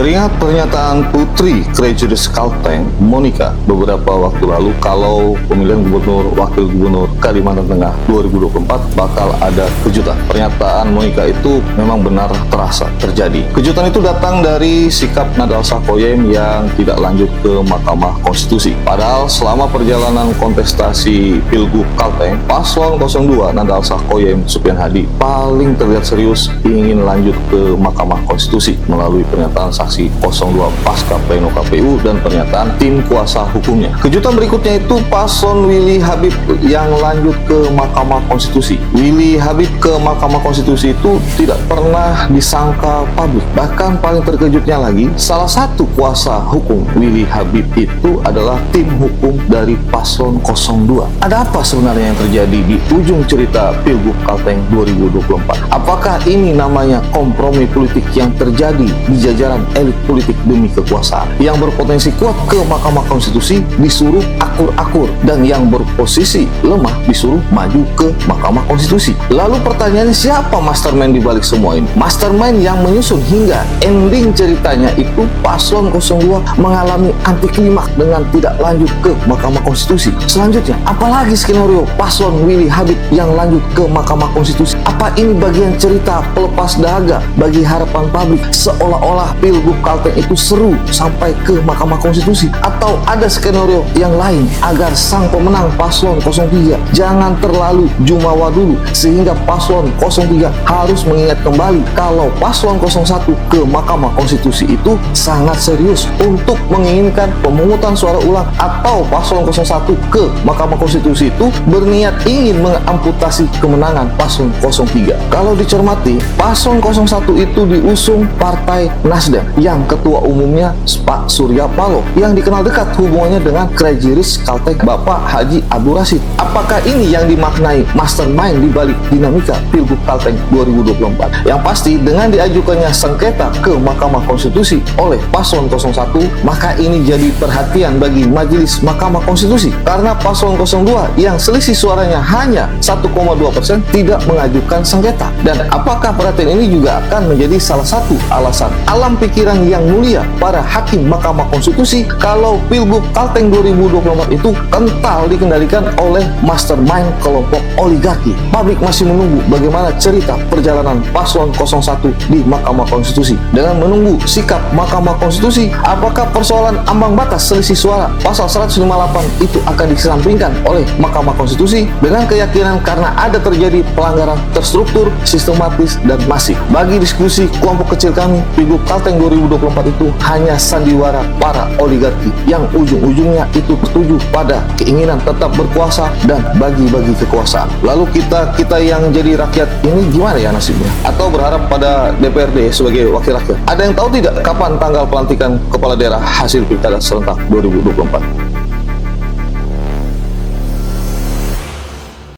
Teringat pernyataan Putri Krejudis Kalteng, Monica, beberapa waktu lalu kalau pemilihan gubernur wakil gubernur Kalimantan Tengah 2024 bakal ada kejutan. Pernyataan Monica itu memang benar terasa terjadi. Kejutan itu datang dari sikap Nadal Sakoyem yang tidak lanjut ke Mahkamah Konstitusi. Padahal selama perjalanan kontestasi Pilgub Kalteng, paslon 02 Nadal Sakoyem Supian Hadi paling terlihat serius ingin lanjut ke Mahkamah Konstitusi melalui pernyataan saksi 02 pasca pleno KPU dan pernyataan tim kuasa hukumnya. Kejutan berikutnya itu paslon Willy Habib yang lanjut ke Mahkamah Konstitusi. Willy Habib ke Mahkamah Konstitusi itu tidak pernah disangka publik. Bahkan paling terkejutnya lagi, salah satu kuasa hukum Willy Habib itu adalah tim hukum dari paslon 02. Ada apa sebenarnya yang terjadi di ujung cerita Pilgub Kalteng 2024? Apakah ini namanya kompromi politik yang terjadi di jajaran elit politik demi kekuasaan? Yang berpotensi kuat ke Mahkamah Konstitusi disuruh akur-akur, dan yang berposisi lemah disuruh maju ke Mahkamah Konstitusi. Lalu pertanyaannya, siapa mastermind di balik semua ini? Mastermind yang menyusun hingga ending ceritanya itu paslon 02 mengalami anti klimaks dengan tidak lanjut ke Mahkamah Konstitusi. Selanjutnya, apalagi skenario paslon Willy Habib yang lanjut ke Mahkamah Konstitusi? Apa ini bagian cerita pelepas dahaga bagi harapan publik seolah-olah Pilgub Kalteng itu seru sampai ke Mahkamah Konstitusi? Atau ada skenario yang lain agar sang pemenang paslon 03 jangan terlalu jumawa dulu sehingga paslon 03 harus mengingat kembali kalau paslon 01 ke Mahkamah Konstitusi itu sangat serius untuk menginginkan pemungutan suara ulang, atau paslon 01 ke Mahkamah Konstitusi itu berniat ingin mengamputasi kemenangan paslon 03. Kalau dicermati, paslon 01 itu diusung Partai Nasdem yang ketua umumnya Pak Surya Paloh yang dikenal dekat hubungannya dengan Krejudis Kalteng Bapak Haji Abdul Rashid. Apakah ini yang dimaknai mastermind di balik dinamika Pilgub Kalteng 2024? Yang pasti dengan diajukannya sengketa ke Mahkamah Konstitusi oleh paslon 01, maka ini jadi perhatian bagi Majelis Mahkamah Konstitusi karena paslon 02 yang selisih suaranya hanya 1,2% tidak mengajukan sengketa. Dan apakah perhatian ini juga akan menjadi salah satu alasan alam pikiran yang mulia para hakim Mahkamah Konstitusi kalau Pilgub Kalteng 2024 itu kental dikendalikan oleh mastermind kelompok oligarki? Publik masih menunggu bagaimana cerita perjalanan paslon 01 di Mahkamah Konstitusi. Dengan menunggu sikap Mahkamah Konstitusi, apakah persoalan ambang batas selisih suara pasal 158 itu akan dikesampingkan oleh Mahkamah Konstitusi dengan keyakinan karena ada terjadi pelanggaran terstruktur, sistematis, dan masif. Bagi diskusi kelompok kecil kami, Pilgub Kalteng 2024 itu hanya sandiwara para oligarki yang ujung-ujungnya itu bertuju pada keinginan tetap berkuasa dan bagi-bagi kekuasaan. Lalu kita yang jadi rakyat ini gimana ya nasibnya? Atau berharap pada DPRD sebagai wakil rakyat? Ada yang tahu tidak kapan tanggal pelantikan kepala daerah hasil pilkada serentak 2024?